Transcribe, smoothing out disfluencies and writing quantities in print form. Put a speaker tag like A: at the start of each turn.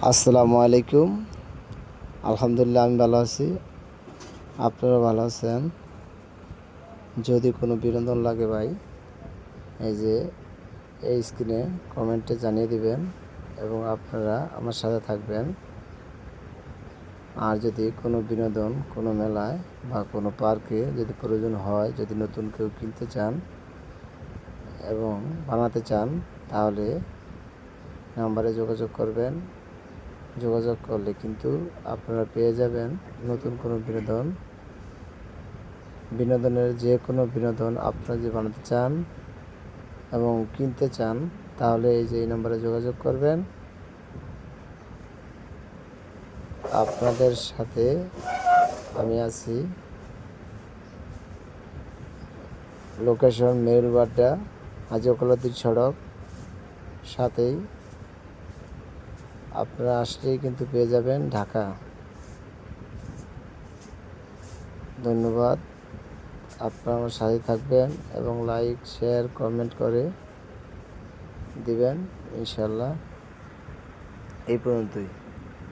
A: আসসালামু আলাইকুম। আলহামদুলিল্লাহ আমি ভালো আছি, আপনারা ভালো আছেন? যদি কোনো বিনোদন লাগে ভাই, এই যে এই স্ক্রিনে কমেন্টে জানিয়ে দিবেন এবং আপনারা আমার সাথে থাকবেন। আর যদি কোনো বিনোদন, কোনো মেলায় বা কোনো পার্কে যদি প্রয়োজন হয়, যদি নতুন কেউ কিনতে চান এবং বানাতে চান, তাহলে নাম্বারে যোগাযোগ করবেন। যোগাযোগ করলে কিন্তু আপনারা পেয়ে যাবেন নতুন কোনো বিনোদনের যে কোনো বিনোদন আপনারা যদি বানাতে চান এবং কিনতে চান, তাহলে এই যে এই নাম্বারে যোগাযোগ করবেন। আপনাদের সাথে আমি আছি। লোকেশন মেরুলবাড্ডা, হাজিকলাদির সড়ক, সাথেই আপনারা আসলেই কিন্তু পেয়ে যাবেন ঢাকা। ধন্যবাদ। আপনারা আমার সাথে থাকবেন এবং লাইক, শেয়ার, কমেন্ট করে দিবেন ইনশাল্লাহ। এই পর্যন্তই।